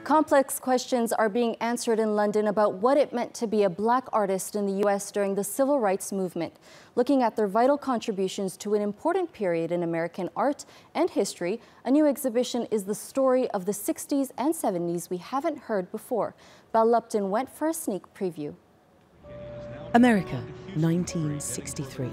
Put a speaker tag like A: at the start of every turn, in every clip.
A: Complex questions are being answered in London about what it meant to be a black artist in the U.S. during the civil rights movement. Looking at their vital contributions to an important period in American art and history, a new exhibition is the story of the 60s and 70s we haven't heard before. Belle Lupton went for a sneak preview.
B: America, 1963.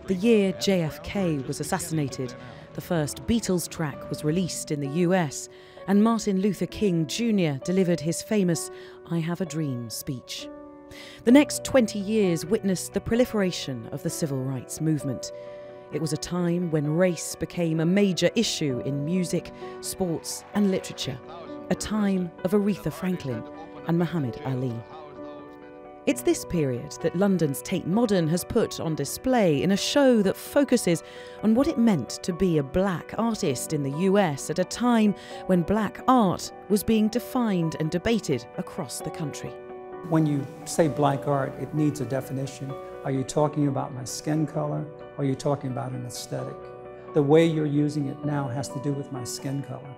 B: The year JFK was assassinated, the first Beatles track was released in the US, and Martin Luther King Jr. delivered his famous "I Have a Dream" speech. The next 20 years witnessed the proliferation of the civil rights movement. It was a time when race became a major issue in music, sports and literature, a time of Aretha Franklin and Muhammad Ali. It's this period that London's Tate Modern has put on display in a show that focuses on what it meant to be a black artist in the US at a time when black art was being defined and debated across the country.
C: When you say black art, it needs a definition. Are you talking about my skin color, or are you talking about an aesthetic? The way you're using it now has to do with my skin color.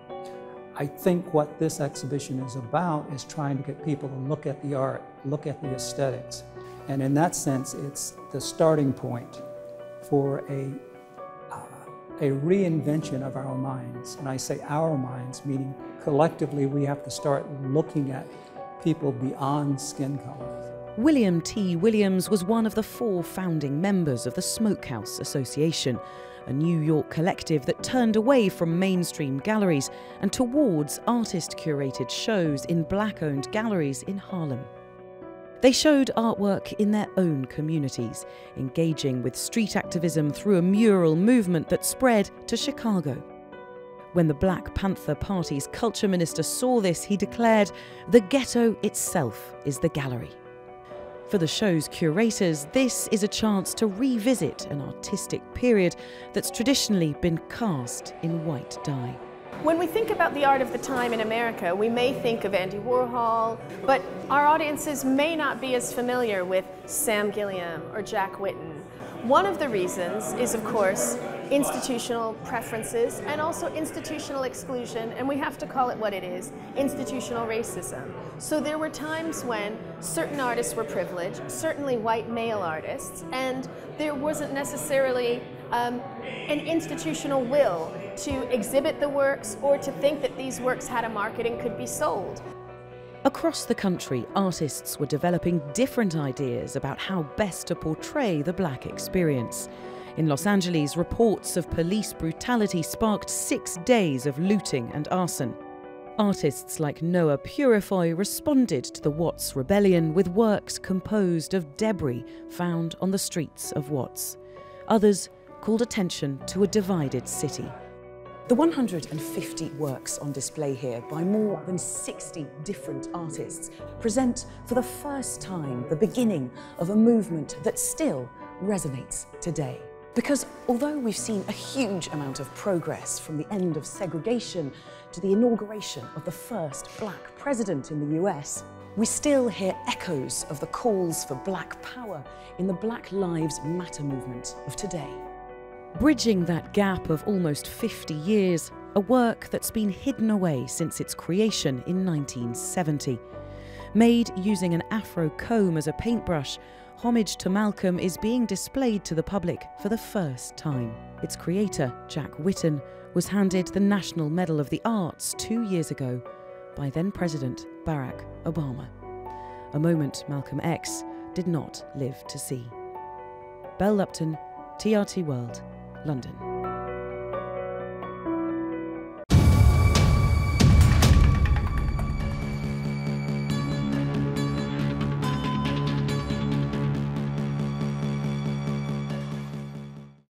C: I think what this exhibition is about is trying to get people to look at the art, look at the aesthetics. And in that sense, it's the starting point for a reinvention of our minds. And I say our minds, meaning collectively we have to start looking at people beyond skin color.
B: William T. Williams was one of the 4 founding members of the Smokehouse Association, a New York collective that turned away from mainstream galleries and towards artist-curated shows in black-owned galleries in Harlem. They showed artwork in their own communities, engaging with street activism through a mural movement that spread to Chicago. When the Black Panther Party's culture minister saw this, he declared, "The ghetto itself is the gallery." For the show's curators, this is a chance to revisit an artistic period that's traditionally been cast in white dye.
D: When we think about the art of the time in America, we may think of Andy Warhol, but our audiences may not be as familiar with Sam Gilliam or Jack Whitten. One of the reasons is, of course, institutional preferences and also institutional exclusion, and we have to call it what it is, institutional racism. So there were times when certain artists were privileged, certainly white male artists, and there wasn't necessarily an institutional will to exhibit the works or to think that these works had a market and could be sold.
B: Across the country, artists were developing different ideas about how best to portray the black experience. In Los Angeles, reports of police brutality sparked 6 days of looting and arson. Artists like Noah Purifoy responded to the Watts Rebellion with works composed of debris found on the streets of Watts. Others called attention to a divided city. The 150 works on display here by more than 60 different artists present for the first time the beginning of a movement that still resonates today. Because although we've seen a huge amount of progress from the end of segregation to the inauguration of the first black president in the US, we still hear echoes of the calls for black power in the Black Lives Matter movement of today. Bridging that gap of almost 50 years, a work that's been hidden away since its creation in 1970. Made using an afro comb as a paintbrush, Homage to Malcolm is being displayed to the public for the first time. Its creator, Jack Whitten, was handed the National Medal of the Arts 2 years ago by then-President Barack Obama. A moment Malcolm X did not live to see. Belle Lupton, TRT World, London.